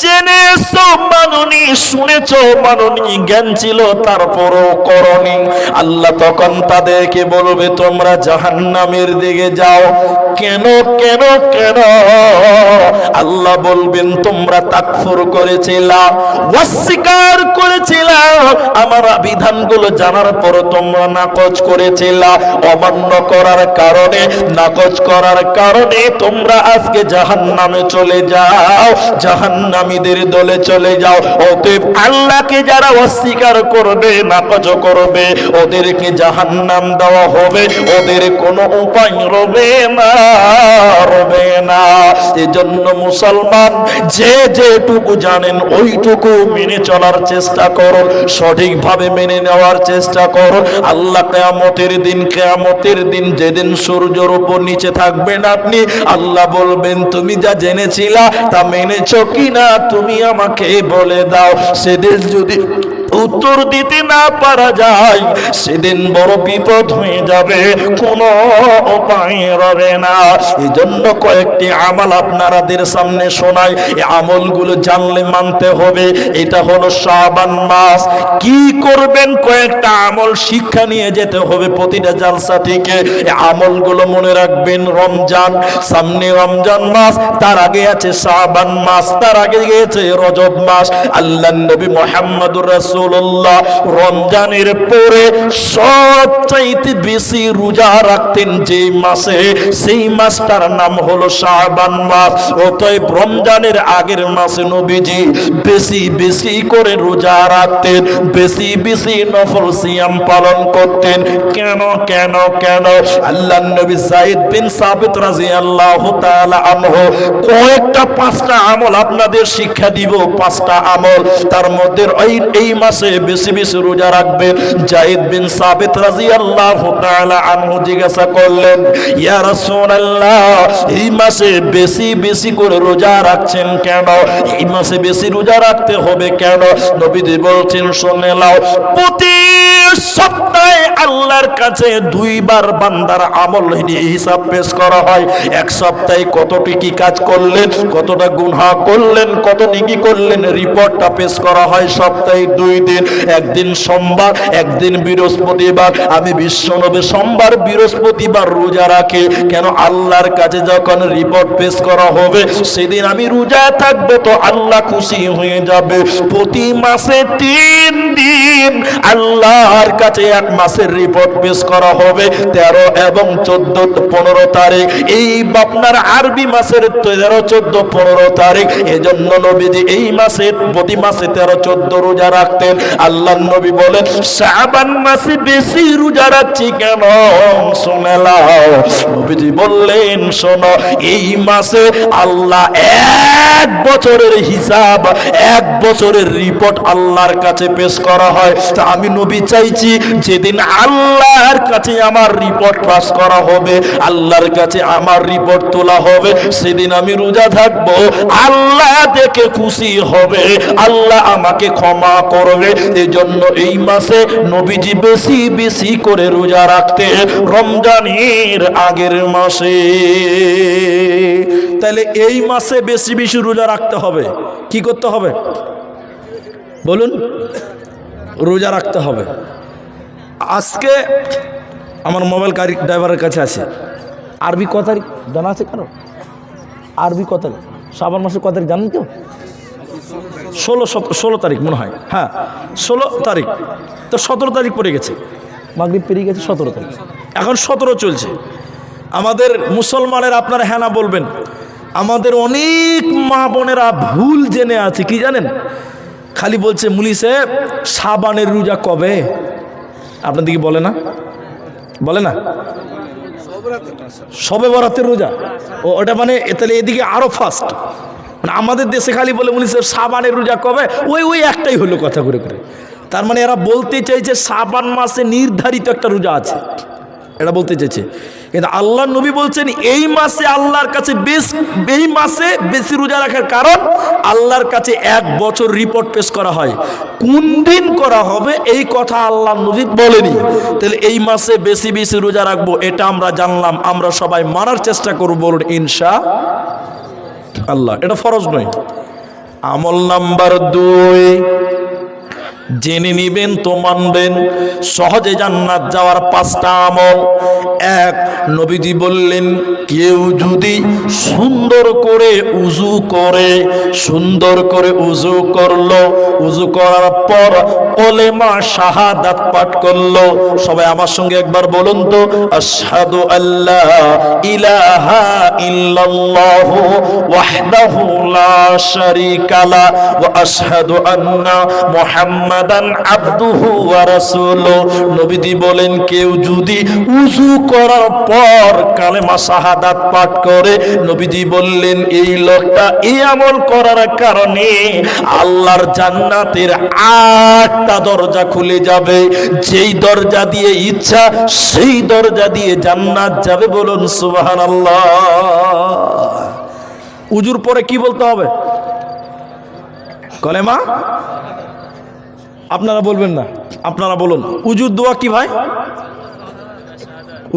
জেনেছো মাননি, শুনেছো মাননি, জ্ঞান ছিল তারপরও করনি। আল্লাহ তখন তাদেরকে বলবে তোমরা জাহান্নামের দিকে যাও। কেন কেন কেন? আল্লাহ বলবেন তোমরা তাকফুর করেছিলা, অস্বীকার করেছিলা, আমার বিধানগুলো জানার পর তোমরা নাকচ করেছিলা। অমান্য করার কারণে, নাকচ করার কারণে তোমরা আজকে জাহান্নামে চলে যাও, জাহান্নামীদের দলে চলে যাও। অতএব আল্লাহকে যারা অস্বীকার করবে, নাকচ করবে, ওদেরকে জাহান্নাম দেওয়া হবে, ওদের কোনো উপায় রবে না, রবে না। এজন্য মুসলমান যে যেটুকু জানেন ওইটুকু মেনে চলার চেষ্টা করুন, সঠিকভাবে মেনে নেওয়ার চেষ্টা করুন। আল্লাহ কিয়ামতের দিন যেদিন সূর্যের উপর নিচে থাকবেন আপনি, আল্লাহ বলবেন তুমি যা জেনেছিলা তা মেনেছো কিনা তুমি আমাকে বলে দাও। সেদিন যদি উত্তর দিতে না পারা যায়, সেদিন বড় বিপদ হয়ে যাবে, কোনো উপায় রবে না। এই জন্য কয়েকটি আমল আপনাদের সামনে শোনাই, এই আমলগুলো জানলে মানতে হবে। এটা হলো শাবান মাস। কি করবেন? কয়েকটা আমল শিক্ষা নিয়ে যেতে হবে প্রতিটা জালসা থেকে। এই আমলগুলো মনে রাখবেন। রমজান, সামনে রমজান মাস, তার আগে আছে শাবান মাস, তার আগে গিয়েছে রজব মাস। আল্লাহর নবী মুহাম্মদুর রাসূলুল্লাহ রমজানের পরে সবচাইতে বেশি রোজা রাখতেন যে মাসে, সেই মাসটার নাম হলো শাবান মাস। অতএব রমজানের আগের মাসে নবীজি বেশি বেশি করে রোজা রাখতেন, বেশি বেশি নফল সিয়াম পালন করতেন। কেন কেন কেন? আল্লাহর নবী যায়েদ বিন সাবিত রাদিয়াল্লাহু তাআলা আনহু কয়েকটা 5টা আমল আপনাদের শিক্ষা দিব। 5টা আমল, তার মধ্যে এই মাসে বেশি বেশি রোজা রাখবেন। যায়েদ বিন সাবিত রাদিয়াল্লাহু তাআলা আনহু জিজ্ঞাসা করলেন, ইয়া রাসূলুল্লাহ, এই মাসে বেশি বেশি করে রোজা রাখছেন কেন? এই মাসে বেশি রোজা রাখতে হবে কেন? নবীজি বলছেন শুনে নাও, প্রতি সপ্তাহে আল্লাহর কাছে 2 বার বান্দার আমল হিসাব পেশ করা হয়। এক সপ্তাহে কতটি কি কাজ করলেন, কতটা গুনাহ করলেন, কত নেকি করলেন, রিপোর্টটা পেশ করা হয় সপ্তাহে 2 দিন। একদিন সোমবার, একদিন বৃহস্পতিবার। আমি বিশ্বনবী সোমবার বৃহস্পতিবার রোজা রাখি। কেন? আল্লাহর কাছে যখন রিপোর্ট পেশ করা হবে সেদিন আমি রোজা থাকবো, তো আল্লাহ খুশি হয়ে যাবে। প্রতি মাসে 3 দিন আল্লাহর কাছে এক মাসের রিপোর্ট পেশ করা হবে, 13 এবং 14, 15 তারিখ। এই আপনার আরবি মাসের 13, 14, 15 তারিখ। এজন্য নবীজি এই মাসে প্রতি মাসে 13, 14 রোজা রাখতেন। আল্লাহর নবী বলেন শাবান মাসে বেশি রোজা রাখছি কেন? শুনে নাও। নবীজি বললেন শোনো, এই মাসে আল্লাহ 1 বছরের হিসাব, 1 বছরের রিপোর্ট আল্লাহর কাছে পেশ করা হয়। তা আমি নবী চাইছি যেদিন আল্লাহর কাছে আমার রিপোর্ট পাস করা হবে, আল্লাহর কাছে আমার রিপোর্ট তোলা হবে, সেদিন আমি রোজা থাকবো। আল্লাহ দেখে খুশি হবে, আল্লাহ আমাকে ক্ষমা করবে। এই জন্য এই মাসে নবীজি বেশি বেশি করে রোজা রাখতে, রমজানের আগের মাসে। তাহলে এই মাসে বেশি বেশি রোজা রাখতে হবে। কি করতে হবে বলুন? রোজা রাখতে হবে। আজকে আমার মোবাইল গাড়ি ড্রাইভারের কাছে আছে, আরবি ক তারিখ জানা আছে? কেন আরবি ক তারিখ? শাবান মাসের ক তারিখ জানেন কেউ? 16 তারিখ মনে হয়। হ্যাঁ 16 তারিখ। তো 17 তারিখ পড়ে গেছে, মাগরিব পেরিয়ে গেছে 17 তারিখ, এখন 17 চলছে। আমাদের মুসলমানের, আপনারা হ্যাঁ না বলবেন, আমাদের অনেক মা বোনেরা ভুল জেনে আছে। কি জানেন? খালি বলছে মুলি সাহেব শাবানের রোজা কবে? আপনার দিকে বলে না, বলে না শবে বরাতের রোজা। ওটা মানে তাহলে এদিকে আরো ফাস্ট। মানে আমাদের দেশে খালি বলে মুলি সাহেব শাবানের রোজা কবে? ওই একটাই হলো কথা করে করে। তার মানে এরা বলতে চাইছে শাবান মাসে নির্ধারিত একটা রোজা আছে, এটা বলতে চাইছে। কিন্তু আল্লাহর নবী বলছেন এই মাসে আল্লাহর কাছে এই মাসে বেশি রোজা রাখার কারণ আল্লাহর কাছে 1 বছর রিপোর্ট পেশ করা হয়। কোন দিন করা হবে এই কথা আল্লাহর নবী বলেনি। তাহলে এই মাসে বেশি বেশি রোজা রাখবো, এটা আমরা জানলাম। আমরা সবাই মানার চেষ্টা করব, বলুন ইনশাআল্লাহ। এটা ফরজ নয়। আমল নাম্বার 2, জেনে নিবেন তো মানবেন। সহজে জান্নাত যাওয়ার 5টা আমল। 1, নবীজি বললেন কেউ যদি সুন্দর করে উযু করে, সুন্দর করে উযু করলো, উযু করার পর কলেমা শাহাদাত পাঠ করলো। সবাই আমার সঙ্গে একবার বলুন তো, আশহাদু আল্লা ইলাহা ইল্লাল্লাহু ওয়াহদাহু লা শারীকা লা ওয়া আশহাদু আন্না মুহাম্মাদান আবদুহু ওয়া রাসূলুহু। নবীজি বলেন কেউ যদি উযু করার পর কালেমা শাহাদাত পাঠ করে, নবীজি বললেন এই লোকটা এই আমল করার কারণে আল্লাহর জান্নাতের 8টা দরজা খুলে যাবে। যেই দরজা দিয়ে ইচ্ছা সেই দরজা দিয়ে জান্নাত যাবে। বলুন সুবহানাল্লাহ। উজুর পরে কি বলতে হবে? কলেমা। আপনারা বলবেন না, আপনারা বলুন। উজুর দোয়া কি ভাই?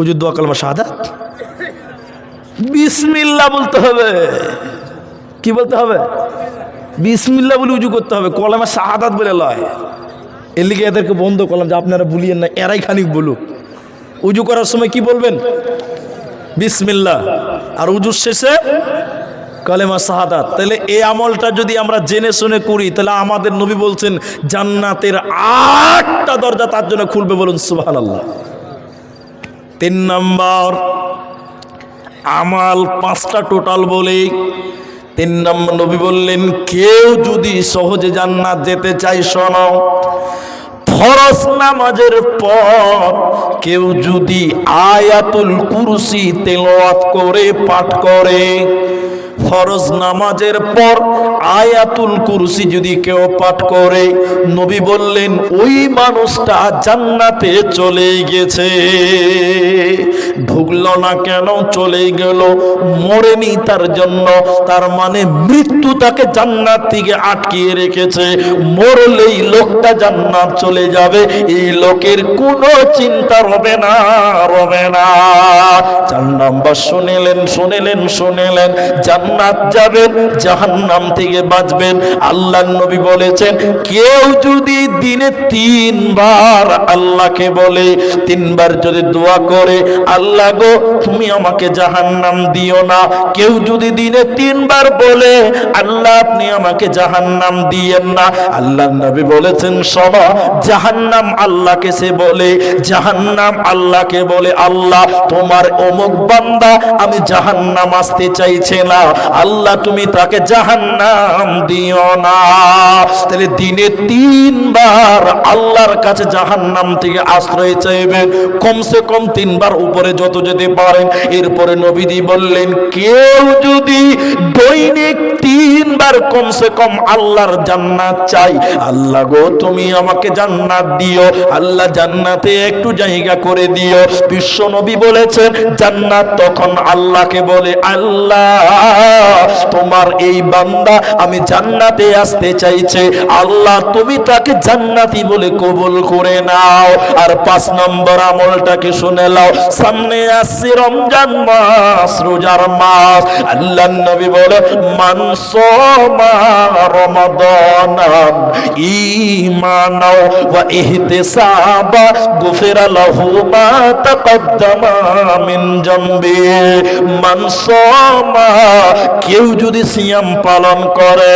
উজুর দোয়া কলেমা শাহাদাত, বিসমিল্লাহ বলতে হবে। কি বলতে হবে? বিসমিল্লাহ বলে উজু করতে হবে, কলেমা শাহাদাত বলে লয়। এর লিগে এদেরকে বন্ধ করলাম যে আপনারা বলিয়েন না, এরাই খানিক বলুক। উজু করার সময় কি বলবেন? বিসমিল্লাহ। আর উজুর শেষে কালেমা শাহাদাত। তাহলে এই আমলটা যদি আমরা জেনে শুনে করি, তাহলে আমাদের নবী বলছেন জান্নাতের 8টা দরজা তার জন্য খুলবে। বলুন সুবহানাল্লাহ। 3 নম্বর আমাল, 5টা টোটাল বলে 3 নম্বর নবী বললেন কেউ যদি সহজে জান্নাত যেতে চায়, শোনো, ফরজ নামাজের পর কেউ যদি আয়াতুল কুরসি তেলাওয়াত করে পাঠ করে, ফরজ নামাজের পর আয়াতুল কুরসি যদি কেউ পাঠ করে, নবী বললেন ওই মানুষটা জান্নাতে চলে গেছে। ঢুকলো না কেন? চলে গেল, মরেনি তার জন্য। তার মানে মৃত্যু তাকে জান্নাত থেকে আটকিয়ে রেখেছে। মরলেই লোকটা জান্নাত চলে যাবে, এই লোকের কোনো চিন্তা রবে না, রবে না। 4 নম্বর শুনেলেন জান্নাত যাবেন, জাহান্নাম থেকে বাঁচবেন। আল্লাহর নবী বলেছেন কেউ যদি দিনে 3 বার আল্লাহকে বলে, 3 বার যদি দোয়া করে, আল্লাহ গো তুমি আমাকে জাহান্নাম দিও না। কেউ যদি দিনে 3 বার বলে, আল্লাহ আপনি আমাকে জাহান্নাম দিয়েন না। আল্লাহর নবী বলেছেন শোনো, জাহান্নাম আল্লাহকে সে বলে, জাহান্নাম আল্লাহকে বলে আল্লাহ তোমার অমুক বান্দা আমি জাহান্নাম আসতে চাইছে না, আল্লাহ তুমি তাকে জাহান্নাম দিও না। তাহলে দিনে 3 বার আল্লাহর কাছে জাহান্নাম থেকে আশ্রয় চাইবেন, কমসে কম 3 বার, উপরে যত যেতে পারেন। এরপরে নবীজি বললেন কেউ যদি দৈনিক 3 বার কমসে কম আল্লাহর জান্নাত চাই, আল্লাহ গো তুমি আমাকে জান্নাত দিও, আল্লাহ জান্নাতে একটু জায়গা করে দিও। বিশ্ব নবী বলেছেন জান্নাত তখন আল্লাহকে বলে আল্লাহ তোমার এই বান্দা আমি জান্নাতে আসতে চাইছে, আল্লাহ তুমি তাকে জান্নাতি বলে কবুল করে নাও। আর 5 নম্বর আমলটাকে শুনে নাও, সামনে আসছে রমজান মাস, রোজার মাস। আল্লাহর নবী বলে মান সামা রমাদানান ঈমানাও ওয়া ইহতিসাবা গুফিরা লাহু মা তাকদ্দামা মিন জামবি। মান সামা, কেউ যদি সিয়াম পালন করে,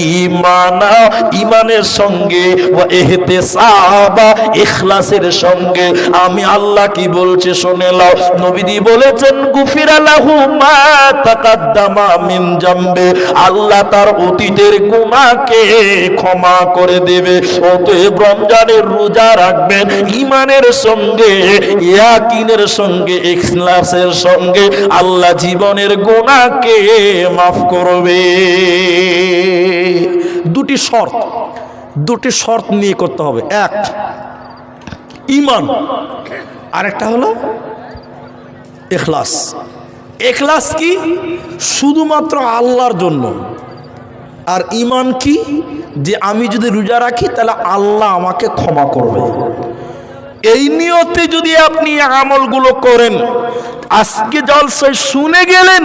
ঈমানা, ঈমানের সঙ্গে, ওয়া ইহতিসাবা, ইখলাসের সঙ্গে, আমি আল্লাহ কি বলছে শুনে নাও। নবীজি বলেছেন গুফিরা লাহু মা তাকদ্দামা মিন জামবি, আল্লাহ তার অতীতের গুনাহকে ক্ষমা করে দেবে। অতএব রমজানের রোজা রাখবেন ঈমানের সঙ্গে, ইয়াকিনের সঙ্গে, ইখলাসের সঙ্গে, আল্লাহ জীবনের গুনাহকে মাফ করবে। 2টি শর্ত নিয়ে করতে হবে। 1 ঈমান, আরেকটা হলো ইখলাস। ইখলাস কি? শুধুমাত্র আল্লাহর জন্য। আর ঈমান কি? যে আমি যদি রোজা রাখি তাহলে আল্লাহ আমাকে ক্ষমা করবে। এই নিয়তে যদি আপনি আমলগুলো করেন, আজকে জলসায় শুনে গেলেন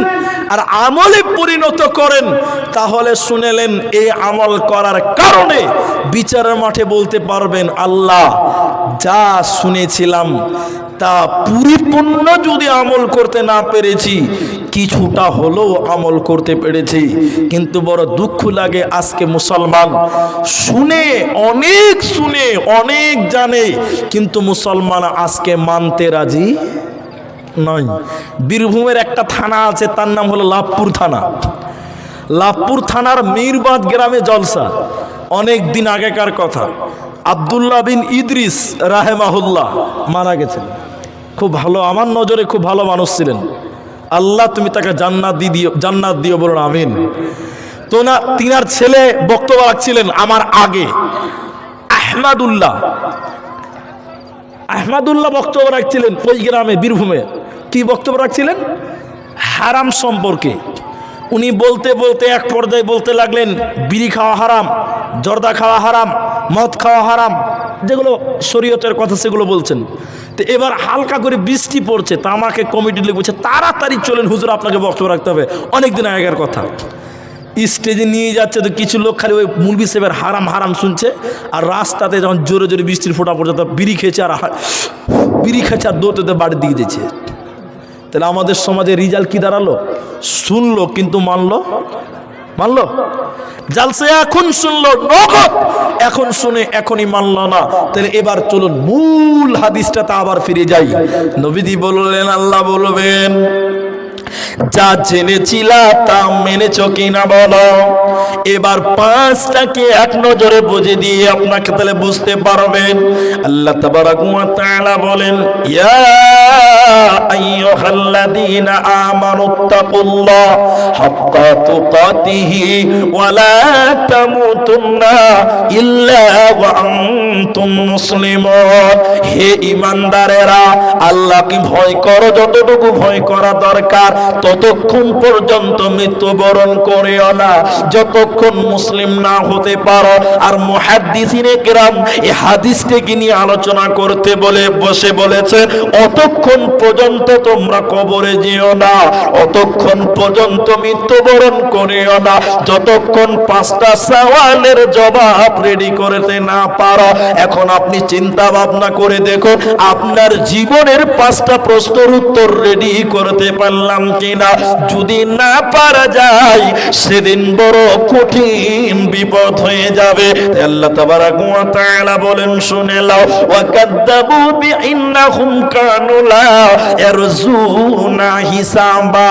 আর আমলে পরিণত করেন, তাহলে শুনেলেন এই আমল করার কারণে বিচারের মাঠে বলতে পারবেন, আল্লাহ যা শুনেছিলাম তা পরিপূর্ণ যদি আমল করতে না পেরেছি, কিছুটা হলেও আমল করতে পেরেছি। কিন্তু বড় দুঃখ লাগে আজকে মুসলমান শুনে অনেক জানে, কিন্তু মুসলমান আজকে মানতে রাজি নয়। বীরভূমের একটা থানা আছে, তার নাম হলো লাভপুর থানা। লাভপুর থানার মিরবাদ গ্রামে জলসা, অনেক দিন আগেকার কথা। আব্দুল্লাহ বিন ইদ্রিস রাহেমাহুল্লাহ মারা গেছেন। খুব ভালো, আমার নজরে খুব ভালো মানুষ ছিলেন। আল্লাহ তুমি তাকে জান্নাত দিও বলুন আমিন। তো না, তিনার ছেলে বক্তব্য রাখছিলেন আমার আগে, আহমাদুল্লাহ বক্তব্য রাখছিলেন ওই গ্রামে বীরভূমে। কি বক্তব্য রাখছিলেন? হারাম সম্পর্কে। উনি বলতে বলতে এক পর্যায়ে বলতে লাগলেন, বিড়ি খাওয়া হারাম, জর্দা খাওয়া হারাম, মদ খাওয়া হারাম, যেগুলো শরীয়তের কথা সেগুলো বলছেন। তো এবার হালকা করে বৃষ্টি পড়ছে, তা আমাকে কমিটির লোক বলছে তাড়াতাড়ি চলেন হুজুর, আপনাকে বক্তব্য রাখতে হবে। অনেকদিন আগের কথা। স্টেজে নিয়ে যাচ্ছে তো কিছু লোক খালি ওই মুলবি সাহেবের হারাম হারাম শুনছে, আর রাস্তাতে যখন জোরে জোরে বৃষ্টির ফোঁটা পড়ছে তা বিড়ি খেয়েছে আর দৌড়তে বাড়ির দিকে যেছে। তাহলে আমাদের সমাজে রিজাল্ট কি দাঁড়ালো? শুনলো কিন্তু মানলো? জালসা এখন শুনলো নগদ, এখন শুনে এখনই মানলো না। তাহলে এবার চলুন মূল হাদিসটাতে আবার ফিরে যাই। নবীজি বললেন, আল্লাহ বলবেন, যা জেনেছিলা তা মেনেছ কিনা বলো। এবার পাঁচটাকে এক নজরে বুঝে দিয়ে আপনাকে তাহলে বুঝতে পারবেন। আল্লাহ তাবারাক ওয়া তাআলা বলেন, ইয়া আইয়ুহাল্লাযীনা আমানুত্তাকুল্লাহ হাক্কা তুকাতিহি ওয়া লা তামুতুন্না ইল্লা ওয়া আনতুম মুসলিমুন। হে ঈমানদারেরা, আল্লাহকে ভয় করো যতটুকু ভয় করা দরকার, ততক্ষণ পর্যন্ত মৃত্যুবরণ করিও না যতক্ষণ মুসলিম না হতে পারো। আর মুহাদ্দিসিনে কেরাম এই হাদিসটাকে নিয়ে আলোচনা করতে বলে বসে বলেছেন, অতক্ষণ পর্যন্ত তোমরা কবরে যেও না, অতক্ষণ পর্যন্ত মৃত্যুবরণ করিও না যতক্ষণ পাঁচটা সওয়ালের জবাব রেডি করতে না পারো। এখন আপনি চিন্তা ভাবনা করে দেখুন, আপনার জীবনের পাঁচটা প্রশ্নের উত্তর রেডি করতে পারলাম কিনা। যদি না পারা যায়, সেদিন বড় কঠিন বিপদ হয়ে যাবে। আল্লাহ তাবারাক ওয়া তাআলা বলেন, শুনে নাও, ওয়া কাযাবু বিইন্নাহুম কানু লা ইয়ারজুনা হিসাবা।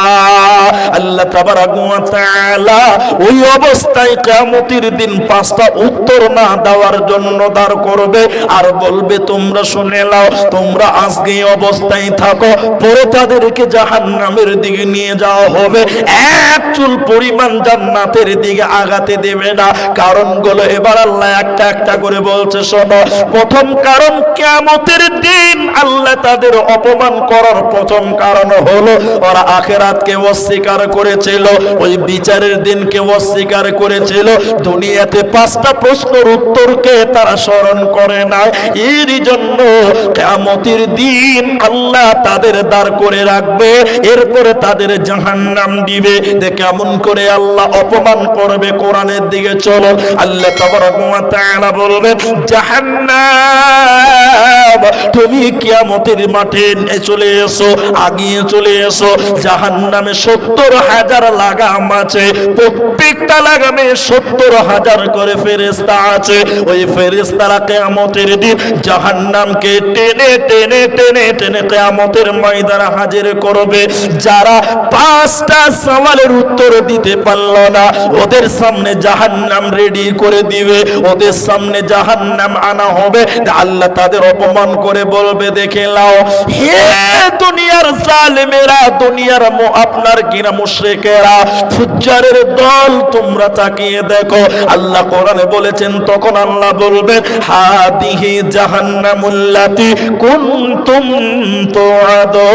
আল্লাহ তাবারাক ওয়া তাআলা ওই অবস্থায় কিয়ামতের দিন পাঁচটা উত্তর না দেওয়ার জন্য দাঁড় করবে আর বলবে, তোমরা শুনে নাও, তোমরা আজকে এই অবস্থায় থাকো, পরে তাদেরকে জাহান্নামের দিকে নিয়ে যাওয়া হবে, এক চুল পরিমাণ জান্নাতের দিকে আগাতে দেবে না। কারণগুলো এবার আল্লাহ একটা একটা করে বলছে, শোনো। প্রথম কারণ, কিয়ামতের দিন আল্লাহ তাদের অপমান করার প্রথম কারণ হলো ওরা আখিরাতকে অস্বীকার করেছিল, ওই বিচারের দিনকে অস্বীকার করেছিল। দুনিয়াতে পাঁচটা প্রশ্নের উত্তরকে তারা স্মরণ করে না, এর জন্য কিয়ামতের দিন আল্লাহ তাদের দাঁড় করে রাখবে, এরপরে তাদের জাহান্নাম দিবে। কেমন করে আল্লাহ অপমান করবে, কোরআনের দিকে চলো। আল্লাহ তাবারাক ওয়া তাআলা বলবেন, জাহান্নাম তুমি কিয়ামতের মাঠে চলে এসো, আগিয়ে চলে এসো। জাহান্নামে ৭০,০০০ লাগাম আছে, প্রত্যেকটা লাগামে ৭০,০০০ করে ফেরেশতা আছে। ওই ফেরেশতারা কিয়ামতের দিন জাহান্নামকে টেনে টেনে টেনে টেনে কিয়ামতের ময়দানে হাজির করবে। যারা পাঁচটা সওয়ালের উত্তর দিতে পারল না, ওদের সামনে জাহান্নাম রেডি করে দিবে, ওদের সামনে জাহান্নাম আনা হবে। আল্লাহ তাদের অপমান করে বলবে, দেখে নাও হে দুনিয়ার জালেমেরা, দুনিয়ার আপনার কিনা মুশরিকেরা, ফুজ্জারের দল, তোমরা তাকিয়ে দেখো। আল্লাহ কোরআনে বলেছেন, তখন আল্লাহ বলবে, হাদিহি জাহান্নামুল্লাতি কুনতুম তুআদু,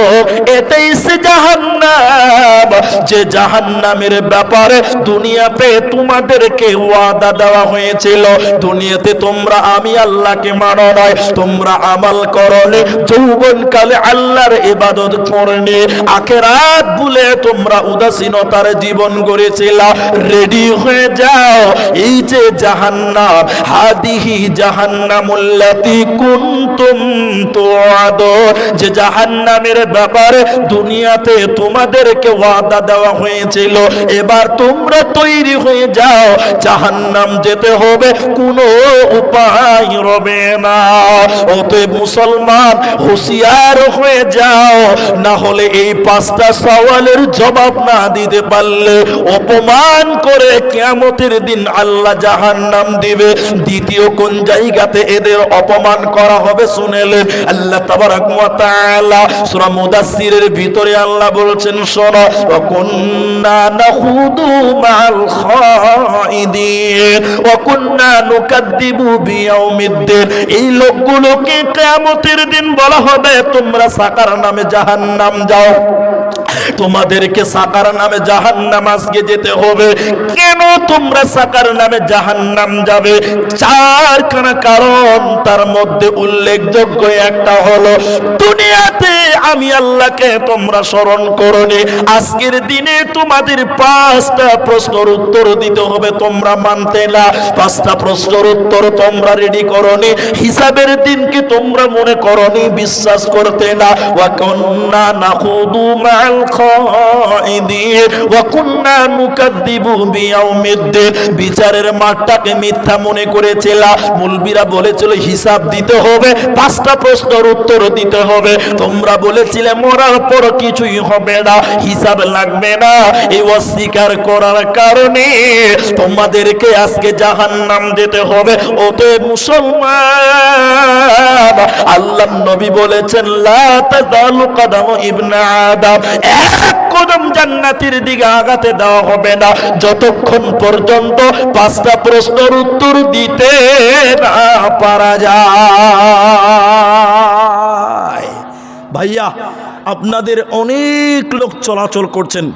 এটাই সে জাহান্নাম যে জাহান্নামের ব্যাপারে দুনিয়াতে তোমাদেরকে ওয়াদা দেওয়া হয়েছিল, দুনিয়াতে তোমরা আমি আল্লাহকে মানো নয়, তোমরা আমাল করনি, যৌবনকালে আল্লাহর ইবাদত করনি, আখিরাত ভুলে তোমরা উদাসীনতার জীবন গড়েছিল। রেডি হয়ে যাও, এই যে জাহান্নাম, হাদিহি জাহান্নামুল্লাতী কুনতুম তুআদুন, যে জাহান্নামের ব্যাপারে দুনিয়াতে তোমাদেরকে ওয়াদা দেওয়া হয়েছিল, এবার তোমরা তৈরি হয়ে যাও, জাহান্নাম যেতে হবে, কোনো উপায় রবে না। অতএব মুসলমান হুঁশিয়ার হয়ে যাও, না হলে এই 5টা সওয়ালের জবাব না দিতে পারলে অপমান করে কিয়ামতের দিন আল্লাহ জাহান্নাম দিবে। দ্বিতীয় কোন জায়গাতে এদের অপমান করা হবে শুনেলেন আল্লাহ তাবারাক ওয়া তাআলা সূরা মুদাসসিরের ভিতরে আল্লাহ বলছেন, শোনো, ওয়া কুন্না নাখুদু মাআল খাইদিন ওয়া কুন্না নুকাদ্দিবু বিয়াউমিদ্দিন। এই লোকগুলোকে কিয়ামতের দিন বলা হবে, তোমরা সাকার নামে জাহান্নাম যাও, তোমাদেরকে সাকার নামে জাহান্নাম আজকে যেতে হবে। কেন তোমরা সাকার নামে জাহান্নাম যাবে? 4খানা কারণ, তার মধ্যে উল্লেখযোগ্য একটা হলো দুনিয়াতে আমি আল্লাহকে তোমরা স্মরণ করনি, আজকের দিনে তোমাদের 5টা প্রশ্নের উত্তর দিতে হবে, তোমরা মানতে না। 5টা প্রশ্নের উত্তর তোমরা রেডি করনি, হিসাবের দিনকে তোমরা মনে করনি, বিশ্বাস করতে না। ওয়া কুন্না নাখুদু মাআল খাইদিন ওয়া কুন্না নুকাদ্দিবু বিয়াউমিদ্দিন। বিচারের মাঠটাকে মিথ্যা মনে করেছিল, মুলবিরা বলেছিল হিসাব দিতে হবে, 5টা প্রশ্নের উত্তর দিতে হবে। তোমরা বলেছিলে মরার পর কিছুই হবে না, হিসাব লাগবে না। এই অস্বীকার করার কারণে তোমাদেরকে আজকে জাহান্নাম যেতে হবে। অতএব মুসলমান, আল্লাহর নবী বলেছেন, লা তাযালু কদম ইবনে আদম, এক কদম জান্নাতের দিকে আগাতে দেওয়া হবে না যতক্ষণ পর্যন্ত 5টা প্রশ্নের উত্তর দিতে না পারা যায়। ভাইয়া, আপনাদের অনেক লোক চলাচল করছেন,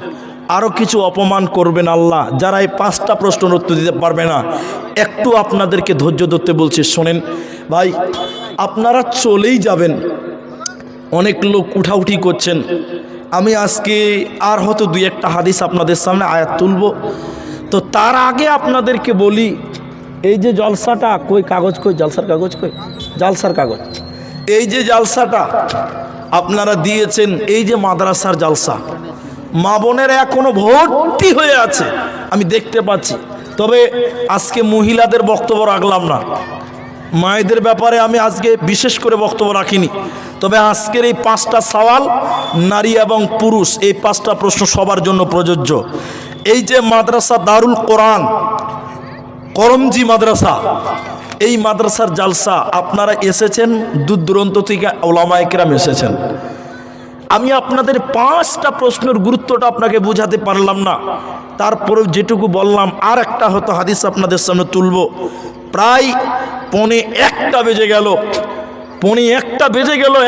আরো কিছু অপমান করবেন আল্লাহ, যারা এই 5টা প্রশ্নের উত্তর দিতে পারবে না। একটু আপনাদেরকে ধৈর্য ধরতে বলছি, শোনেন ভাই, আপনারা চলেই যাবেন, অনেক লোক উঠাউঠি করছেন। আমি আজকে আর হয়তো 2-1টা হাদিস আপনাদের সামনে আয়াত তুলব, তো তার আগে আপনাদেরকে বলি, এই যে জলসাটা, কই কাগজ, কই জলসার কাগজ, কই জালসার কাগজ, এই যে জালসাটা আপনারা দিয়েছেন, এই যে মাদ্রাসার জালসা, মা বোনেরা এখনো ভর্তি হয়ে আছে, আমি দেখতে পাচ্ছি। তবে আজকে মহিলাদের বক্তব্য রাখলাম না, মায়েদের ব্যাপারে আমি আজকে বিশেষ করে বক্তব্য রাখিনি। তবে আজকের এই 5টা সওয়াল, নারী এবং পুরুষ, এই 5টা প্রশ্ন সবার জন্য প্রযোজ্য। এই যে মাদ্রাসা দারুল কোরআন করমজি মাদ্রাসা, এই মাদ্রাসার জালসা আপনারা এসেছেন, দূর দূরান্ত থেকে ওলামায়ে কেরাম এসেছেন। আমি আপনাদের 5টা প্রশ্নের গুরুত্বটা আপনাকে বোঝাতে পারলাম না, তারপরেও যেটুকু বললাম, আর একটা হয়তো হাদিস আপনাদের সামনে তুলব। প্রায় 1:45 বেজে গেল,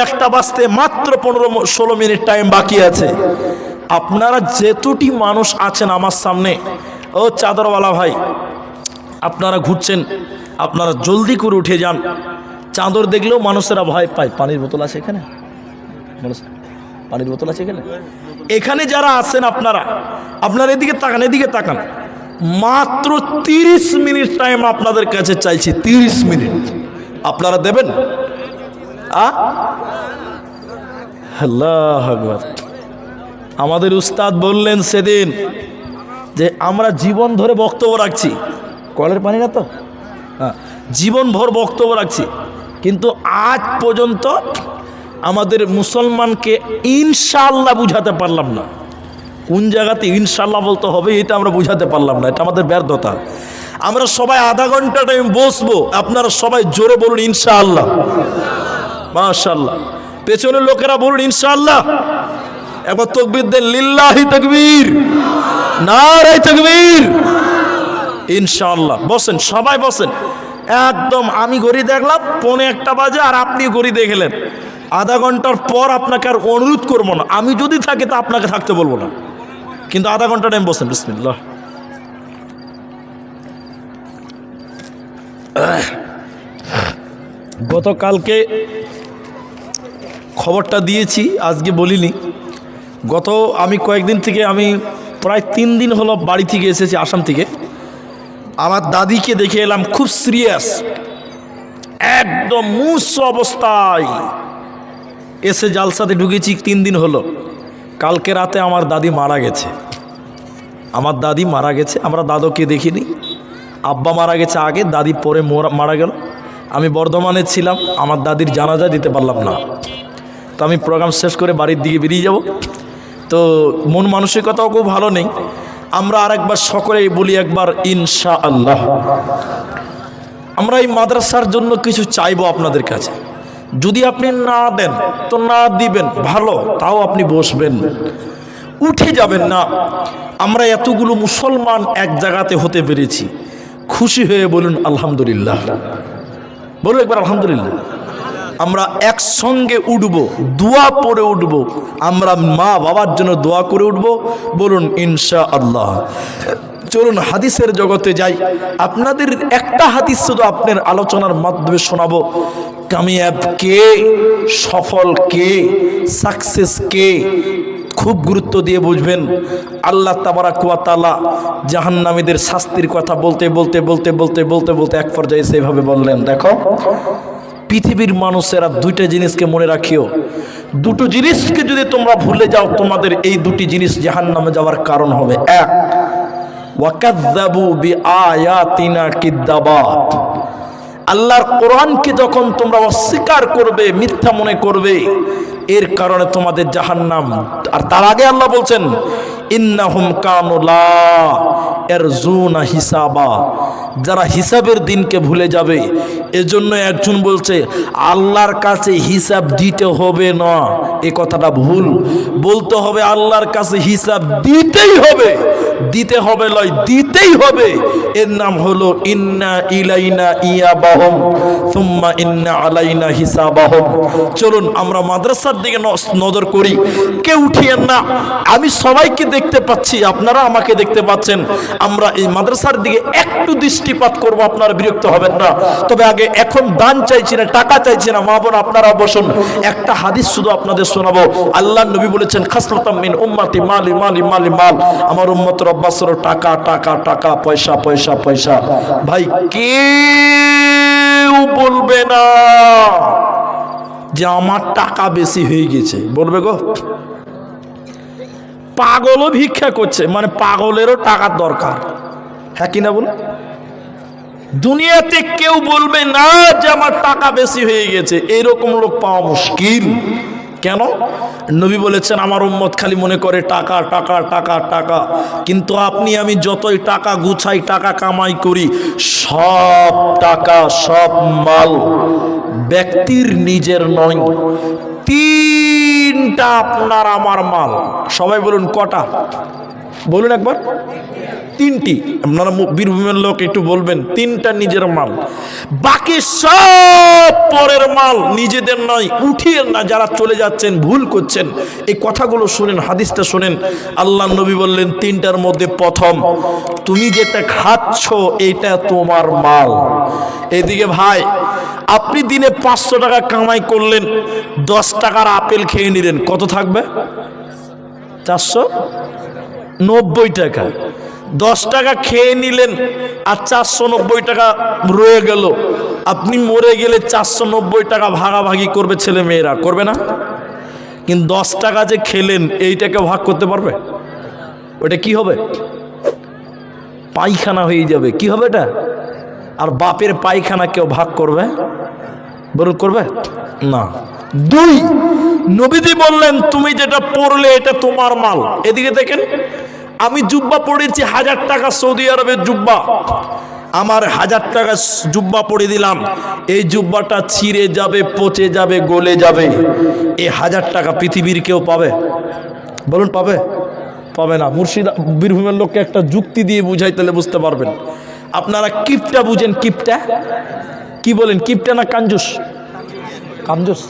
1:45 বাজতে মাত্র 15-16 মিনিট টাইম বাকি আছে। আপনারা যেতুটি মানুষ আছেন আমার সামনে, ও চাদরওয়ালা ভাই, আপনারা ঘুরছেন, আপনারা জলদি করে উঠে যান। চাদর দেখলেও মানুষেরা ভয় পায়। পানির বোতল আছে এখানে, মানুষ পানির বোতল আছে এখানে। এখানে যারা আছেন আপনারা এদিকে তাকান, এদিকে তাকান। মাত্র 30 মিনিট টাইম আপনাদের কাছে চাইছি, 30 মিনিট আপনারা দেবেন? আল্লাহু আকবার। আমাদের উস্তাদ বললেন সেদিন যে আমরা জীবন ধরে বক্তব্য রাখছি, কলের পানি না তো, জীবন ভর বক্তব্য রাখছি, কিন্তু আজ পর্যন্ত আমাদের মুসলমানকে ইনশাআল্লাহ বুঝাতে পারলাম না। কোন জায়গাতে ইনশাআল্লাহ বলতে হবে এটা আমরা বুঝাতে পারলাম না, এটা আমাদের ব্যর্থতা। আমরা সবাই আধা ঘন্টা টাইম বসবো, আপনারা সবাই জোরে বলুন ইনশাআল্লাহ, মাশাআল্লাহ। পেছনের লোকেরা বলুন ইনশাআল্লাহ। একবার তাকবীর দেন, লিল্লাহি তাকবীর, নারে তাকবীর, ইনশাআল্লাহ। বসেন, সবাই বসেন একদম। আমি ঘড়ি দেখলাম 1:45 বাজে, আর আপনি ঘড়ি দেখলেন। আধা ঘন্টার পর আপনাকে আর অনুরোধ করবো না, আমি যদি থাকি তা আপনাকে থাকতে বলবো না, কিন্তু আধা ঘন্টা টাইম বসেন। বিসমিল্লাহ। গতকালকে খবরটা দিয়েছি, আজকে বলিনি। আমি কয়েকদিন থেকে, আমি প্রায় 3 দিন হলো বাড়ি থেকে এসেছি, আসাম থেকে। আমার দাদিকে দেখে এলাম, খুব সিরিয়াস, একদম মুস অবস্থায়। এসে জালসাতে ঢুকেছি, 3 দিন হলো। কালকে রাতে আমার দাদি মারা গেছে। আমার দাদি মারা গেছে, আমরা দাদুকে দেখিনি। আব্বা মারা গেছে আগে, দাদি পরে মারা গেল। আমি বর্ধমানে ছিলাম, আমার দাদির জানাজা দিতে পারলাম না। তো আমি প্রোগ্রাম শেষ করে বাড়ির দিকে বেরিয়ে যাব। তো মন মানসিকতাও খুব ভালো নেই। আমরা আরেকবার সকলেই বলি একবার ইনশাআল্লাহ। আমরা এই মাদ্রাসার জন্য কিছু চাইবো আপনাদের কাছে। যদি আপনি না দেন তো না দিবেন, ভালো, তাও আপনি বসবেন, উঠে যাবেন না। আমরা এতগুলো মুসলমান এক জায়গাতে হতে পেরেছি, খুশি হয়ে বলুন আলহামদুলিল্লাহ। বলুন একবার আলহামদুলিল্লাহ। আমরা একসঙ্গে উঠব, দোয়া পড়ে উঠব, আমরা মা বাবার জন্য দোয়া করে উঠব, বলুন ইনশাআল্লাহ। চলুন হাদিসের জগতে যাই। আপনাদের একটা হাদিস শুধু আপনার আলোচনার মাধ্যমে শোনাবো। কামিয়াব কে, সফল কে, সাকসেস কে, খুব গুরুত্ব দিয়ে বুঝবেন। আল্লাহ তাবারাক ওয়া তাআলা জাহান্নামীদের শাস্তির কথা বলতে বলতে বলতে বলতে বলতে বলতে এক পর্যায়ে সেইভাবে বললেন, দেখো পৃথিবীর মানুষেরা 2টা জিনিসকে মনে রাখিও। 2টো জিনিসকে যদি তোমরা ভুলে যাও, তোমাদের এই 2টি জিনিস জাহান্নামে যাওয়ার কারণ হবে। এক, ওয়াকাযযাবু বিআয়াতিনা কিদ্দাবাত। আল্লাহর কোরআনকে যখন তোমরা অস্বীকার করবে, মিথ্যা মনে করবে, এর কারণে তোমাদের জাহান্নাম। আর তার আগে আল্লাহ বলছেন ইন্নাহুম কানু লা ইয়ারজুনা হিসাবা। যারা হিসাবের দিনকে ভুলে যাবে, এজন্য একজন বলছে আল্লাহর কাছে হিসাব দিতে হবে না, এ কথাটা ভুল। বলতে হবে আল্লাহর কাছে হিসাব দিতেই হবে, দিতে হবে লয়, দিতেই হবে। এর নাম হলো ইন্না ইলাইনা ইয়াবাহুম সুম্মা ইন্না আলাইনা হিসাবাহুম। চলুন আমরা মাদ্রাসার দিকে নজর করি। কেউ উঠিয়েন না, আমি সবাইকে দেখতে পাচ্ছি, আপনারা আমাকে দেখতে পাচ্ছেন। আমরা এই মাদ্রাসার দিকে একটু দৃষ্টিপাত করব, আপনারা বিরক্ত হবেন না। তবে আগে এখন দান চাইছি না, টাকা চাইছি না, মা বোন আপনারা বসুন। একটা হাদিস শুধু আপনাদের শোনাবো। আল্লাহ নবী বলেছেন খাসলাতাম মিন উম্মতি মালি মালি মালি মাল। আমার উম্মতের অভ্যাস হলো টাকা টাকা টাকা, পয়সা পয়সা পয়সা। ভাই কেউ বলবে না যে আমার টাকা বেশি হয়ে গেছে, বলবে গো? পাগলও ভিক্ষা করছে, মানে পাগলেরও টাকার দরকার, হ্যাঁ কিনা বল? দুনিয়াতে কেউ বলবে না যে আমার টাকা বেশি হয়ে গেছে, এইরকম লোক পাওয়া মুশকিল। কেন? নবী বলেছেন আমার উম্মত খালি মনে করে টাকা টাকা টাকা টাকা। কিন্তু আপনি আমি যতই টাকা গুছাই, টাকা কামাই করি, সব টাকা সব মাল ব্যক্তির নিজের নয়। 3টা আপনার আমার মাল। সবাই বলুন কটা? বলুন একবার। 3টি। আপনারা বীরভূমের লোক, একটু বলবেন 3টা নিজের মাল, বাকি সব পরের মাল, নিজেদের নয়। উঠিয়ে না, যারা চলে যাচ্ছেন ভুল করছেন, এই কথাগুলো শুনেন, হাদিসটা শুনেন। আল্লাহ নবী বললেন 3টার মধ্যে প্রথম, তুমি যেটা খাচ্ছ এটা তোমার মাল। এদিকে ভাই, আপনি দিনে 500 টাকা কামাই করলেন, 10 টাকার আপেল খেয়ে নিলেন, কত থাকবে? 490 টাকা। 10 টাকা খেয়ে নিলেন আর 490 টাকা রয়ে গেল। আপনি মরে গেলে 490 টাকা ভাগাভাগি করবে ছেলে মেয়েরা, করবে না? কিন্তু 10 টাকা যে খেলেন, এইটাকে ভাগ করতে পারবে? ওটা কি হবে? পায়খানা হয়ে যাবে। কি হবে এটা? আর বাপের পায়খানা কেউ ভাগ করবে? বলুন করবে না। 2, নবীজি বললেন তুমি যেটা পড়লে এটা তোমার মাল। এদিকে দেখেন, আমি জুব্বা পড়েছি 1000 টাকা, সৌদি আরবের জুব্বা। আমার 1000 টাকা জুব্বা পড়ে দিলাম, এই জুব্বাটা ছিঁড়ে যাবে, পচে যাবে, গলে যাবে। এই 1000 টাকা পৃথিবীর কেউ পাবে? বলুন পাবে? পাবে না। বীরভূমের লোককে একটা যুক্তি দিয়ে বুঝাই, তাহলে বুঝতে পারবেন। আপনারা কিপটা বুঝেন? কিপটা কি বলেন? কিপটা না কাঞ্জুস? কাঞ্জুস।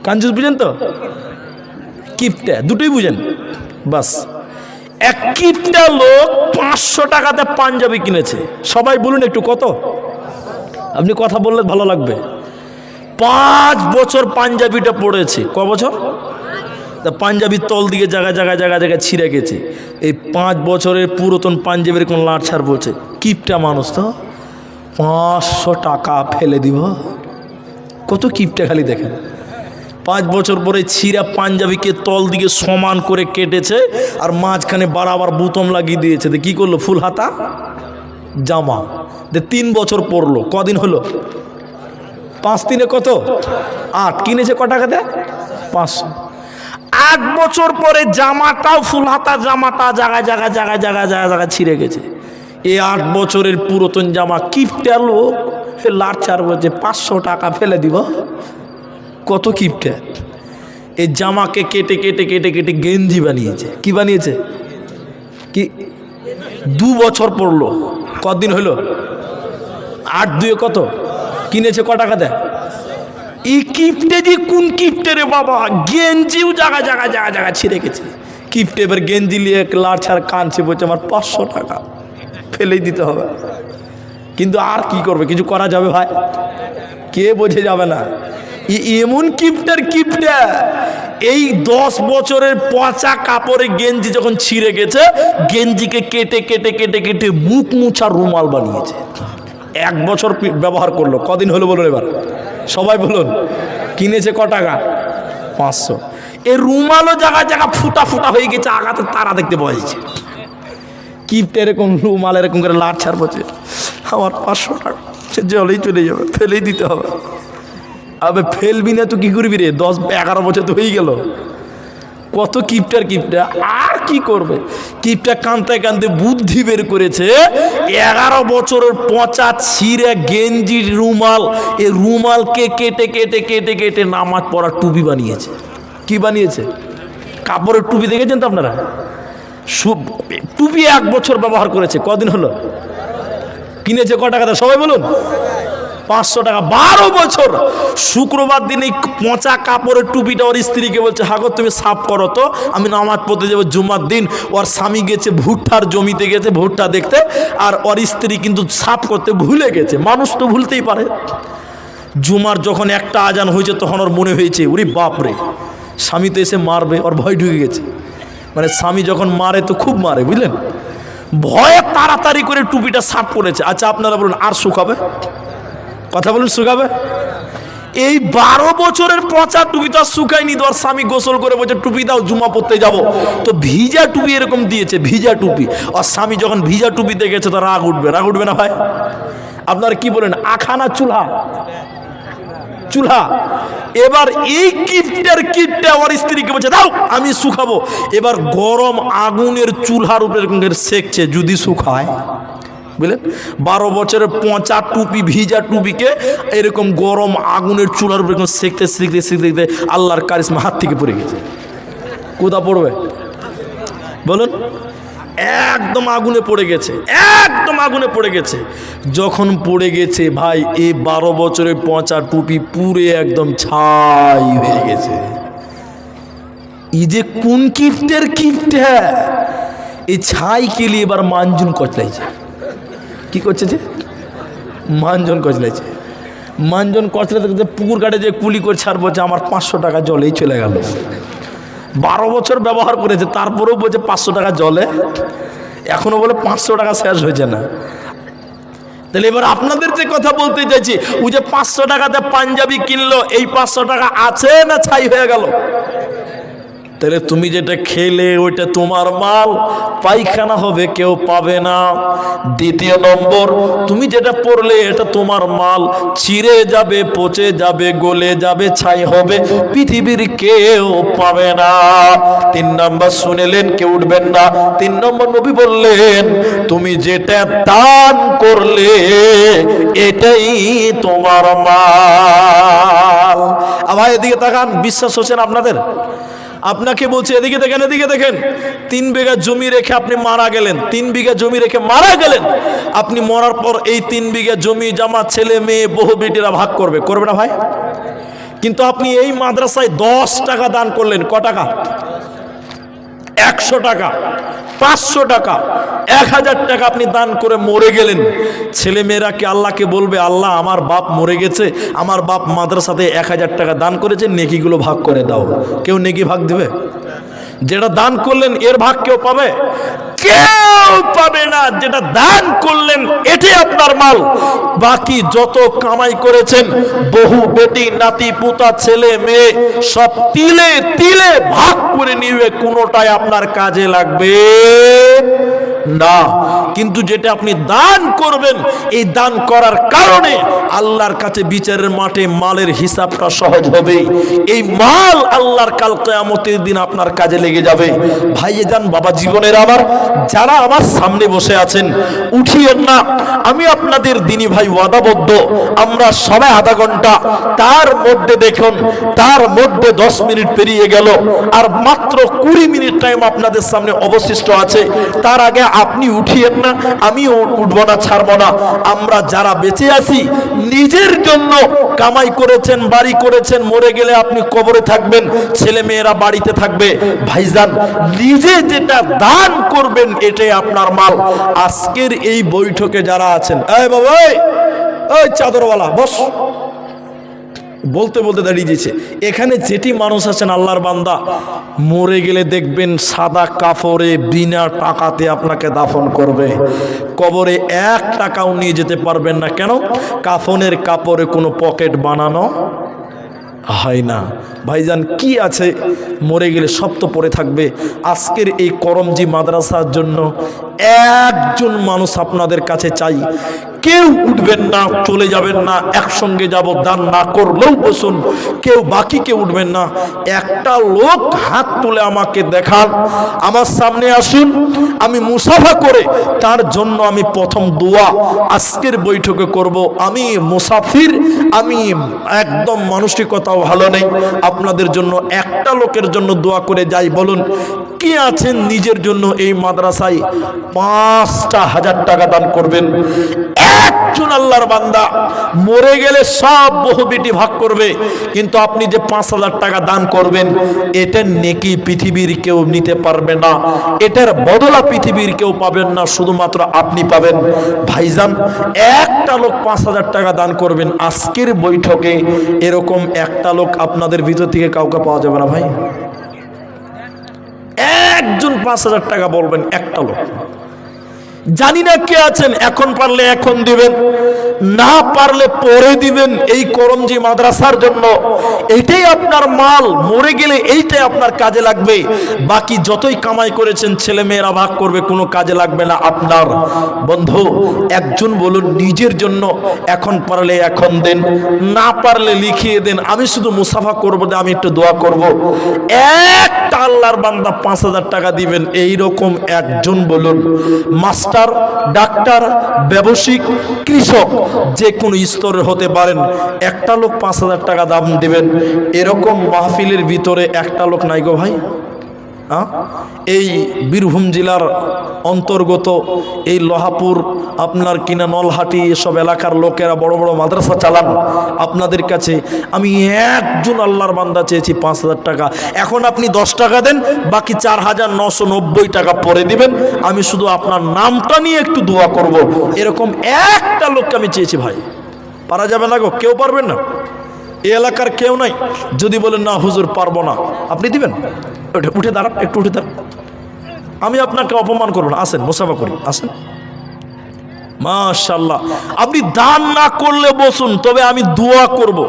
কাঞ্জুস বুঝেন তো? কিপটা দুটোই বুঝেন বাস। এক কিপটা লোক 500 টাকাতে পাঞ্জাবি কিনেছে। সবাই বলুন একটু কত? আপনি কথা বললে ভালো লাগবে। 5 বছর পাঞ্জাবিটা পড়েছে। ক বছর? পাঞ্জাবির তল দিকে জায়গায় জায়গায় জায়গায় জায়গায় ছিঁড়ে গেছে। এই 5 বছরের পুরাতন পাঞ্জাবির কোন লাট ছাড় বলছে। কিপটা মানুষ তো 500 টাকা ফেলে দিব। কত কিপটা খালি দেখেন। 5 বছর পরে ছিঁড়া পাঞ্জাবিকে তল দিকে সমান করে কেটেছে আর মাঝখানে বারাবার বুতম লাগিয়ে দিয়েছে। কি করলো? ফুল হাতা জামা। 3 বছর পরলো। কদিন হলো? 5 দিনে কত? 8। কিনেছে ক টাকাতে? 500। 8 বছর পরে জামাটাও ফুল হাতা জামাটা জায়গায় জায়গায় জায়গায় জায়গায় জায়গায় জায়গায় ছিঁড়ে গেছে। এই 8 বছরের পুরাতন জামা কিপটা লোক লাট ছাড় বলছে 500 টাকা ফেলে দিব। কত কিপটা! এই জামাকে কেটে কেটে কেটে কেটে গেঞ্জি বানিয়েছে। কি বানিয়েছে? কি 2 বছর পড়লো। কদিন হলো? 8 2 কত? কিনেছে ক টাকা দেয়? এই কিপটে যে কোন কিপটে রে বাবা! গেঞ্জিও জায়গা জায়গা জায়গা জায়গা ছিঁড়ে গেছে। কিপটে এবার গেঞ্জি নিয়ে লাট ছাড় কাঁদছে, বলছে আমার 500 টাকা ফেলেই দিতে হবে। কিন্তু আর কি করবে? কিছু করা যাবে ভাই? কে বোঝে যাবে না? এমন কিপটার কিপটা এই 10 বছরের পচা কাপড়ে গেঞ্জি যখন ছিঁড়ে গেছে, গেঞ্জিকে কেটে কেটে কেটে কেটে মুখ মুছার রুমাল বানিয়েছে। 1 বছর ব্যবহার করলো। কদিন হলো বলুন এবার? সবাই বলুন। কিনেছে ক টাকা? 500। এই রুমালও জায়গায় জায়গা ফুটা ফুটা হয়ে গেছে, আগাতে তারা দেখতে পাওয়া যাচ্ছে। কিপটা এরকম রুমাল এরকম করে লাট ছাড় বলছে আমার 500 টাকা সে জলেই চলে যাবে, ফেলেই দিতে হবে। আবে ফেলবি না তো কি করবি রে? 10-11 বছর তো হয়ে গেল। কত কিপটার কিপটা! আর কি করবে? কিপটা কাঁদতে কাঁদতে বুদ্ধি বের করেছে। 11 বছরের পচা ছিঁড়ে গেঞ্জি রুমাল, এই রুমালকে কেটে কেটে কেটে কেটে নামাজ পড়ার টুপি বানিয়েছে। কি বানিয়েছে? কাপড়ের টুপি দেখেছেন তো আপনারা? টুপি 1 বছর ব্যবহার করেছে। কদিন হলো? কিনেছে ক টাকা? সবাই বলুন। 500 টাকা। 12 বছর। শুক্রবার দিন এই পচা কাপড়ের টুপিটা ওর স্ত্রীকে বলছে, হাগো তুমি সাফ করো তো, আমি নামাজ পড়তে যাবো জুমার দিন। ওর স্বামী গেছে ভুট্টার জমিতে গেছে ভুট্টা দেখতে, আর ওর স্ত্রী কিন্তু সাফ করতে ভুলে গেছে। মানুষ তো ভুলতেই পারে। জুমার যখন একটা আজান হয়েছে তখন ওর মনে হয়েছে ওরে বাপরে স্বামী তো এসে মারবে, ওর ভয় ঢুকে গেছে। মানে স্বামী যখন মারে তো খুব মারে, বুঝলেন? ভয়ে তাড়াতাড়ি করে টুপিটা সাফ করেছে। আচ্ছা আপনারা বলুন আর শুকাবে? কথা বলুন, শুকাবে? এই 12 বছরের পচা টুপি তো শুকায়নি। তোর স্বামী গোসল করে বলছে টুপি দাও জুমা পড়তে যাব, তো ভিজা টুপি এরকম দিয়েছে, ভিজা টুপি। আর স্বামী যখন ভিজা টুপি দেখেছে তো রাগ উঠবে। রাগ উঠবে না ভাই? আপনারা কি বলেন? আখানা চুলহা চুলহা। এবার এই কিপটা ওর স্ত্রীকে বলছে দাও আমি শুকাবো। এবার গরম আগুনের চুলহার উপরে সেকছে যদি শুকায়, বুঝলেন? 12 বছরের পচা টুপি ভিজা টুপিকে এরকম গরম আগুনের চুলার উপরে সেকতে শিখতে শিখতে শিখতে আল্লাহর কারিশমা হাত থেকে পড়ে গেছে। কোথা পড়বে বলুন? একদম আগুনে পড়ে গেছে, একদম আগুনে পড়ে গেছে। যখন পড়ে গেছে ভাই, এই 12 বছরের পচা টুপি পুরে একদম ছাই হয়ে গেছে। এই যে কোন কিপ্টের কিপ্টে! এই ছাই কে লিয়ে এবার মানজুন কচলাইছে। কি করছে? যে মানজন কচলাইছে। মানজন কচলাতে পুকুর কাটে যে কুলি করে ছাড় বলছে আমার 500 টাকা জলেই চলে গেল। 12 বছর ব্যবহার করেছে, তারপরেও বলছে 500 টাকা জলে। এখনো বলে 500 টাকা শেষ হয়েছে না। তাহলে এবার আপনাদের যে কথা বলতে চাইছি, ওই যে 500 টাকাতে পাঞ্জাবি কিনলো, এই 500 টাকা আছে না ছাই হয়ে গেল? তাহলে তুমি যেটা খেলে ওইটা তোমার মাল, পায়খানা হবে কেউ পাবে না। দ্বিতীয় নম্বর, তুমি যেটা পড়লে এটা তোমার মাল, চিড়ে যাবে, পচে যাবে, গলে যাবে, ছাই হবে, পৃথিবীর কেউ পাবে না। 3 নম্বর শুনেলেন, কেউ উঠবেন না। 3 নম্বর নবী বললেন তুমি যেটা দান করলে এটাই তোমার মাল। আবার এদিকে তাকান, বিশ্বাস হচ্ছে না আপনাদের? আপনাকে বলছে এদিকে দেখেন, এদিকে দেখেন। 3 বিঘা জমি রেখে আপনি মারা গেলেন, 3 বিঘা জমি রেখে মারা গেলেন। আপনি মরার পর এই 3 বিঘা জমি জামা ছেলে মেয়ে বহু বেটিরা ভাগ করবে, করবে না ভাই? কিন্তু আপনি এই মাদ্রাসায় 10 টাকা দান করলেন, ক টাকা? 100 টাকা, 500 টাকা, 1000 টাকা আপনি দান করে মরে গেলেন। ছেলে মেয়েরা কি আল্লাহকে বলবে, আল্লাহ আমার বাপ মরে গেছে, আমার বাপ মাদ্রাসাতে 1000 টাকা দান করেছে, নেকিগুলো ভাগ করে দাও? কেউ নেকি ভাগ দেবে? যেটা দান করলেন এর ভাগ কেউ পাবে? কেউ পাবে না। যেটা দান করলেন এটাই আপনার মাল। বাকি যত কামাই করেছেন, বহু বেটি নাতি পুতা ছেলে মেয়ে সব তিলে তিলে ভাগ করে নিবে, কোনোটাই আপনার কাজে লাগবে না। কিন্তু যেটা আপনি দান করবেন, এই দান করার কারণে আল্লাহর কাছে বিচারের মাঠে মালের হিসাবটা সহজ হবে। এই মাল আল্লাহর কাল কিয়ামতের দিন আপনার কাজে লেগে যাবে। ভাইজান, বাবা জীবনের আমার যারা আমার সামনে বসে আছেন, উঠিয়েন না। আমি আপনাদের দিনী ভাই ওয়াদাবদ্ধ, আমরা সবাই আধা ঘন্টা, তার মধ্যে দেখুন, তার মধ্যে 10 মিনিট পেরিয়ে গেল, আর মাত্র 20 মিনিট টাইম আপনাদের সামনে অবশিষ্ট আছে। তার আগে আপনি উঠিয়েন না, আমিও উঠবো না, ছাড়বো না। আমরা যারা বেঁচে আছি, নিজের জন্য কামাই করেছেন, বাড়ি করেছেন, মরে গেলে আপনি কবরে থাকবেন, ছেলে মেয়েরা বাড়িতে থাকবে। ভাইজান, নিজে যেটা দান করবেন এটাই আপনার মাল। আজকের এই বৈঠকে যারা আছেন, এই বাবা, এই চাদরওয়ালা বস, বলতে বলতে দাঁড়িয়ে দিয়েছে। এখানে যেটি মানুষ আছেন আল্লাহর বান্দা, মরে গেলে দেখবেন সাদা কাপড়ে বিনা টাকাতে আপনাকে দাফন করবে। কবরে 1 টাকাও নিয়ে যেতে পারবেন না। কেন? কাফনের কাপড়ে কোনো পকেট বানানো হয় না। ভাইজান, কি আছে? মরে গেলে সব তো পড়ে থাকবে। আজকের এই করমজি মাদ্রাসার জন্য একজন মানুষ আপনাদের কাছে চাই, কেউ উঠবেন না, চলে যাবেন না, একসঙ্গে যাব, দান না করলেও বসুন, কেউ বাকি কেউ উঠবেন না। একটা লোক হাত তুলে আমাকে দেখান, আমার সামনে আসুন, আমি মুসাফা করে তার জন্য আমি প্রথম দোয়া আজকের বৈঠকে করব। আমি মুসাফির, আমি একদম মানসিকতাও ভালো নেই, আপনাদের জন্য একটা লোকের জন্য দোয়া করে যাই। বলুন, কি আছেন নিজের জন্য এই মাদ্রাসায় 5,000 টাকা দান করবেন? একজন আল্লাহর বান্দা মরে গেলে সব বহু বেটি ভাগ করবে, কিন্তু আপনি যে 5,000 টাকা দান করবেন, এটার নেকি পৃথিবীর কেউ নিতে পারবে না, এটার বদলা পৃথিবীর কেউ পাবেন না, শুধুমাত্র আপনি পাবেন। ভাইজান, একটা লোক 5,000 টাকা দান করবেন। আজকের বৈঠকে এরকম একটা লোক আপনাদের ভিতর থেকে কাউকে পাওয়া যাবে না। ভাই, একজন 5,000 টাকা বলবেন, একটা লোক। জানি না কে আছেন, এখন পারলে এখন দিবেন, না পারলে পরে দিবেন। এই করমজি মাদ্রাসার জন্য এটাই আপনার মাল, মরে গেলে এইটাই আপনার কাজে লাগবে। বাকি যতই কামাই করেছেন ছেলে মেয়েরা ভাগ করবে, কোনো কাজে লাগবে না আপনার। বন্ধু, একজন বলুন নিজের জন্য, এখন পারলে এখন দেন, না পারলে লিখিয়ে দেন। আমি শুধু মুসাফা করবো, আমি একটু দোয়া করব। একটা আল্লাহর বান্দা 5,000 টাকা দিবেন, এইরকম একজন বলুন। মাস্টার, ডাক্তার, ব্যবসায়িক, কৃষক, যে কোনো স্তরের হতে পারেন, একটা লোক 5,000 টাকা দাম দিবেন। এরকম মাহফিলের ভিতরে একটা লোক নাই গো ভাই। এই বীরভূম জেলার অন্তর্গত এই লোহাপুর, আপনার কিনা নলহাটি, এসব এলাকার লোকেরা বড় বড় মাদ্রাসা চালান। আপনাদের কাছে আমি একজন আল্লাহর বান্দা চেয়েছি 5,000 টাকা। এখন আপনি 10 টাকা দেন, বাকি 4,990 টাকা পরে দিবেন। আমি শুধু আপনার নামটা নিয়ে একটু দোয়া করব। এরকম একটা লোককে আমি চেয়েছি। ভাই, পারা যাবে না গো? কেউ পারবেন না? এই এলাকার কেউ নাই? যদি বলেন না হুজুর পারবো না, আপনি দিবেন? উঠে দাঁড়ান, একটু উঠে দাঁড়ান, আমি আপনাকে অপমান করবো না। আসেন, মুসাফা করি, আসেন। মাশাআল্লাহ, আপনি দান না করলে বসুন, তবে আমি দোয়া করব।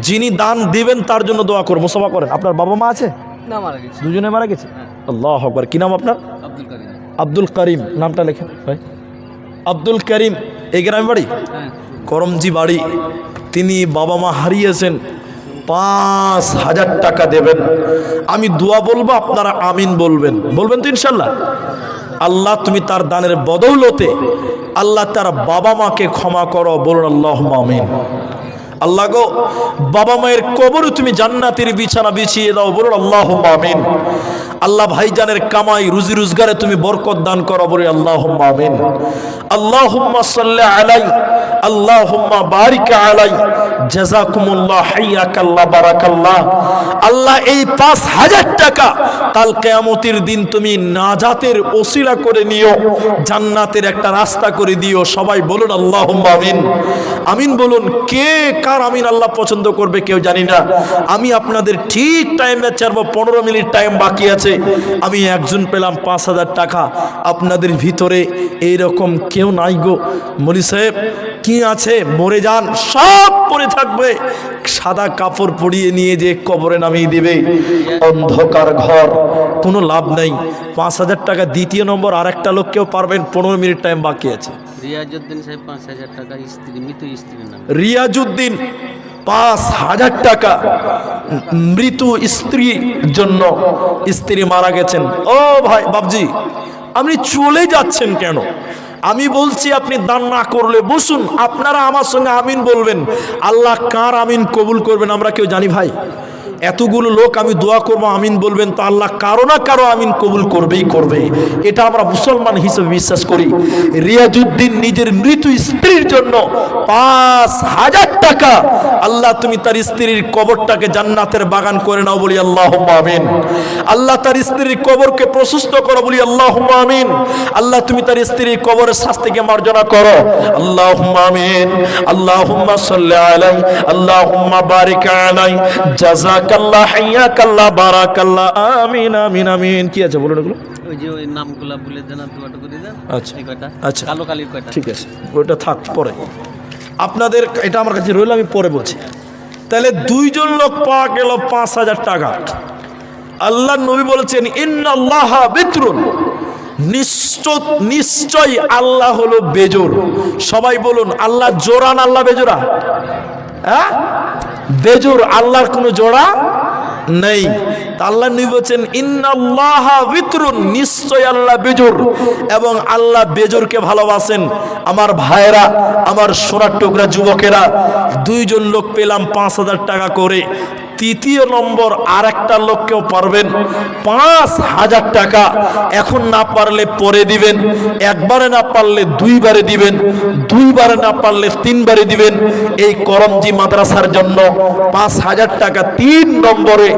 যিনি দান দিবেন তার জন্য দোয়া করব। মুসাফা করেন। আপনার বাবা মা আছে? না, মারা গেছে। দুজনে মারা গেছে? আল্লাহু আকবার। কি নাম আপনার? আব্দুল করিম। আব্দুল করিম, নামটা লেখেন ভাই। আব্দুল করিম, এই গ্রামে বাড়ি? করমজি বাড়ি। তিনি বাবা মা হারিয়েছেন, 5,000 টাকা দেবেন। আমি দোয়া বলবো, আপনারা আমিন বলবেন। বলবেন তো ইনশাল্লাহ? আল্লাহ তুমি তার দানের বদৌলতে আল্লাহ তার বাবা মাকে ক্ষমা করো। বলুন আল্লাহুম্মা আমিন। আল্লাহ গো, বাবা মায়ের কবরে তুমি জান্নাতের বিছানা বিছিয়ে দাও। বলুন আল্লাহুম্মা আমিন। আল্লাহ ভাইজানের কামাই রুজি রোজগারে তুমি বরকত দান করো। বলি আল্লাহুম্মা আমিন। আল্লাহুম্মা সাল্লি আলাই, আল্লাহুম্মা বারিক আলাই। জাযাকুমুল্লাহ, হাইয়াকাল্লাহ, বারাকাল্লাহ। আল্লাহ এই 5,000 টাকা কাল কিয়ামতের দিন তুমি নাজাতের ওসিলা করে নিও, জান্নাতের একটা রাস্তা করে দিও। সবাই বলুন আল্লাহুম্মা আমিন। আমিন বলুন। কে কার আমিন আল্লাহ পছন্দ করবে কেউ জানি না। আমি আপনাদের ঠিক টাইমে ছাড়বো, 15 মিনিট টাইম বাকি আছে। আমি একজন পেলাম 5,000 টাকা। আপনাদের ভিতরে এইরকম কেউ নাই গো? মলি সাহেব কি আছে? মরে যান, সব পড়ে থাকবে, সাদা কাপড় পরিয়ে নিয়ে যে কবরে নামিয়ে দিবে। অন্ধকার ঘর, কোনো লাভ নাই। 5,000 টাকা দ্বিতীয় নম্বর আর একটা লোক কেউ পারবেন? 15 মিনিট টাইম বাকি আছে। রিয়াজউদ্দিন সাহেব 5,000 টাকা স্ত্রী, মৃত স্ত্রীর নাম। রিয়াজউদ্দিন 5,000 টাকা মৃত স্ত্রীর জন্য, স্ত্রী মারা গেছেন। ও ভাই বাবজি, আপনি চলে যাচ্ছেন কেন? আমি বলছি আপনি দান না করলে বসুন, আপনারা আমার সঙ্গে আমিন বলবেন। আল্লাহ কার আমিন কবুল করবেন আমরা কেউ জানি ভাই? এতগুলো লোক আমি দোয়া করবো, আমিন বলবেন, তো আল্লাহ কারো না কারো আমিন কবুল করবেই করবে। এটা আমরা মুসলমান হিসেবে বিশ্বাস করি। রিয়াজউদ্দিন নিজের মৃত স্ত্রীর জন্য 5,000 টাকা, আল্লাহ তুমি তার স্ত্রীর কবরটাকে জান্নাতের বাগান করে নাও, বলি আল্লাহুম্মা আমিন। আল্লাহ তার স্ত্রীর কবরকে প্রশস্ত করো, বলি আল্লাহুম্মা আমিন। আল্লাহ তুমি তার স্ত্রীর কবরের শাস্তিকে মার্জনা করো, আল্লাহুম্মা আমিন। আল্লাহুম্মা সাল্লি আলাইহি, আল্লাহুম্মা বারিক আলাইহি, জাযাকাল্লাহ, হাইয়াকাল্লাহ, বারাকাল্লাহ, আমিন আমিন আমিন। কি আছে বলুন এগুলো? ওই যে ওই নামগুলা বলে দেন, দুটো করে দেন। আচ্ছা এই কয়টা? আচ্ছা, কালো কালির কয়টা? ঠিক আছে, ওইটা থাক পরে। আপনাদের এটা আমার কাছে রইল, আমি পরে বলছি। তাহলে দুইজন লোক পাওয়া গেল 5,000 টাকা। আল্লাহ নবী বলেছেন ইন্নাল্লাহা বিতরুন, নিশ্চয় আল্লাহ হলো বেজোর। সবাই বলুন আল্লাহ জোড়া না আল্লাহ বেজোড়া? হ্যাঁ, বেজোর, আল্লাহর কোনো জোড়া নেই। আল্লাহ নবী বলেছেন ইন্নাল্লাহা বিতরুন, নিশ্চয় আল্লাহ বেজোর, এবং আল্লাহ বেজোরকে ভালোবাসেন। আমার ভাইরা, আমার সোনার টুকরা যুবকেরা, দুইজন লোক পেলাম 5,000 টাকা করে। তৃতীয় নম্বর আর একটা লোককেও পারবেন 5,000 টাকা। এখন না পারলে পরে দিবেন, একবারে না পারলে 2বারে দিবেন, 2বারে না পারলে 3বারে দিবেন। এই করমজি মাদ্রাসার জন্য 5,000 টাকা। 3 নম্বরে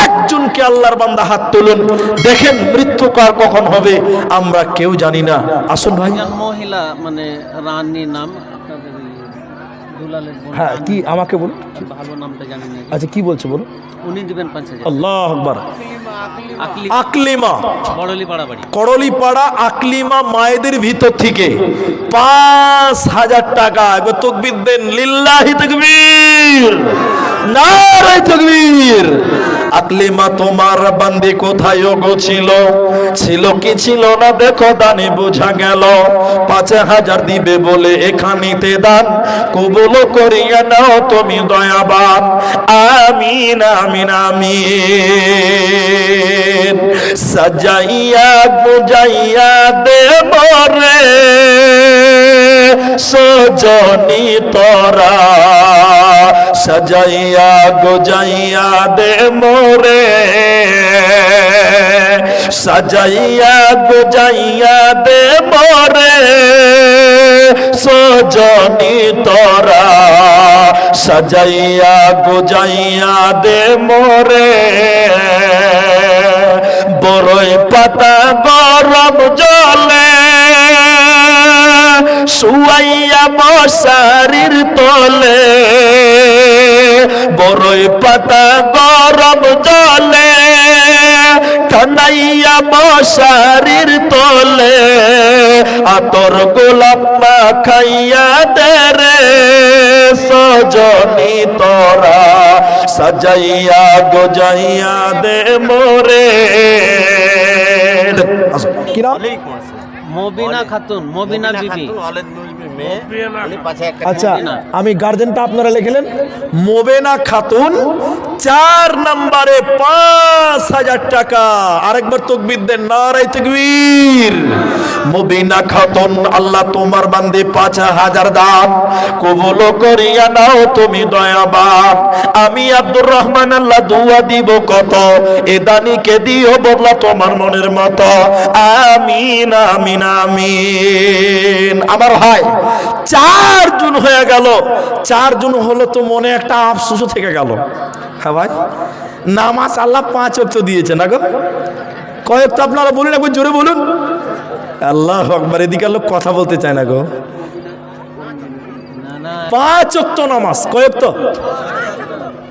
একজনকে আল্লাহর বান্দা হাত তুলুন, দেখেন মৃত্যু কার কখন হবে আমরা কেউ জানি না। আসুন ভাই। একজন মহিলা মানে রানী নাম, আপনাদের ওই দুলালের বোন। হ্যাঁ, কি আমাকে বলুন? ভালো নামটা জানি না। আচ্ছা কি বলছে বলুন? উনি দিবেন 5,000। আল্লাহু আকবার। আকলি, আকলিমা, বড়লি পাড়া বাড়ি। করলিপাড়া আকলিমা মায়েদের ভিতর থেকে 5,000 টাকা। এবার তাকবীর দেন, লিল্লাহি তাকবীর, নারে তাকবীর। আকলিমা তোমার বান্দি কোথায় গো ছিল? ছিল কি ছিল না দেখো দানে বোঝা গেল। 5,000 দিবে বলে এখানেতে দান কবুল করিয়া নাও তুমি দয়াবান। আমিন আমিন আমিন। সাজাইয়া বুঝাইয়া দে মরে সজনি তোরা, সাজাইয়া গোজাইয়া দে মোরে, সাজাইয়া গোজাইয়া দে মোরে সজনি তোরা, সাজাইয়া গোজাইয়া দে মোরে। বড়ই পাতা গরম জলে শুয়াইয়া মশারির তলে, বড়ই পাতা গরম জলে ঠান্ডাইয়া মশারির তলে, আতর গোলাপ মাখাইয়া দে রে সজনি তোরা, সাজাইয়া গোজাইয়া দে মোরে। কি নাম? মবিনা খাতুন, মবিনা বিবি। আচ্ছা, আমি গার্জেনটা আপনারা লিখলেন মোবেনা খাতুন 4 নম্বরে 5,000 টাকা। আরেকবার তাকবীর দেন, নারায়ে তাকবীর। মুবিনা খাতুন, আল্লাহ তোমার বান্দে 5,000 দান কবুল করিয়া নাও তুমি দয়াবান। আমি আব্দুর রহমান আল্লাহ দোয়া দিব কত, এ দানিকে দিও বদলা তোমার মনের মতো। আমিন আমিন আমিন। আমার ভাই 4 জন হয়ে গেল, 4 জন হলো তো মনে একটা আফসোস থেকে গেল। হ্যাঁ ভাই, নামাজ আল্লাহ 5 ওয়াক্ত দিয়েছে না গো? কয় ওয়াক্ত আপনারা বলুন, একবার জোরে বলুন। আল্লাহু আকবার। এদিকে লোক কথা বলতে চায় না গো। না না 5 ওয়াক্ত নামাজ। কয় ওয়াক্ত?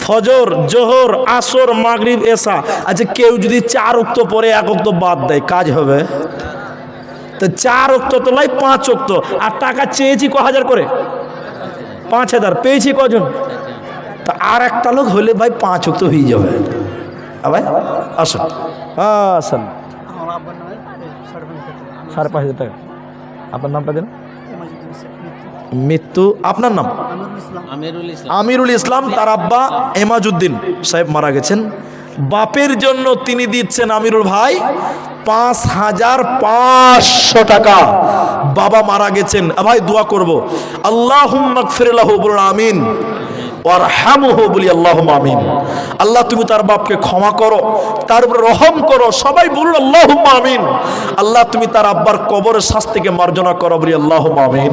ফজর, জোহর, আসর, মাগরিব, এশা। আচ্ছা কেউ যদি 4 ওয়াক্ত পরে 1 ওয়াক্ত বাদ দেয়, কাজ হবে? তো 4 ওয়াক্ত তো নয়, 5 ওয়াক্ত। আর টাকা চেয়েছি ক হাজার করে? 5,000। পেয়েছি কজন? তা আর একটা লোক হলে ভাই 5 ওয়াক্ত হয়ে যাবে। ভাই আসুন, আসুন। 5,500 টাকা। আপনার নামটা দেন। মৃত্যু। আপনার নাম? আমিরুল ইসলাম। আমিরুল ইসলাম। তার আব্বা এমাজউদ্দিন সাহেব মারা গেছেন। বাপের জন্য তিনি দিচ্ছেন আমিরুল ভাই 5,500 টাকা। বাবা মারা গেছেন। ভাই দোয়া করব, আল্লাহুম্মা গফির লাহু, বলুন আমিন। ওয়ারহামহু, বলি আল্লাহুম্মা আমিন। আল্লাহ তুমি তার বাপকে ক্ষমা করো, তার উপর রহম করো। সবাই বলুন আল্লাহুম্মা আমিন। আল্লাহ তুমি তার আব্বার কবরের শাস্তিকে মার্জনা করো, বলি আল্লাহুম্মা আমিন।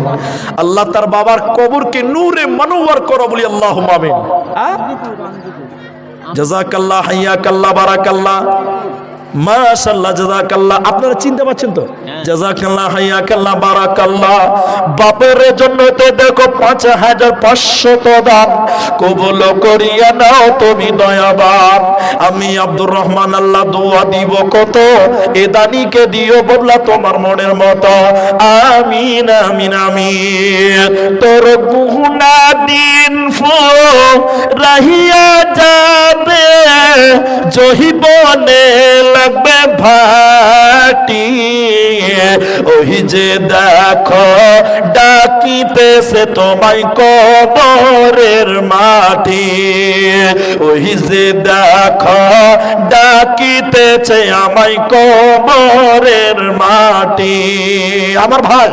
আল্লাহ তার বাবার কবরকে নূরে মানওয়ার করো, বলি আল্লাহুম্মা আমিন। জাযাকাল্লাহ, হাইয়াকাল্লাহ, বারাকাল্লাহ, মাশাআল্লাহ, জাযাকাল্লাহ। আপনারা চিনতে পারছেন তো? জাযাকাল্লাহ, হাইয়াকাল্লাহ, বারাকাল্লাহ। বাপের জন্য তো দেখো 5,500 দান কবুল করিয়া নাও তুমি দয়াবান। আমি আব্দুর রহমান আল্লাহ দোয়া দিব কত, এ দানিকে দিও বদলা তোমার মনের মতো। আমিন আমিন আমিন। তোর গুনাহ দিন রাহিয়া যাবে, জহিবনে লাগবে ভাটি। ওই যে দেখো ডাকিতেছে তোমায় কবরের মাটি। ওই যে দেখো ডাকিতেছে আমায় কবরের মাটি। আমার ভাই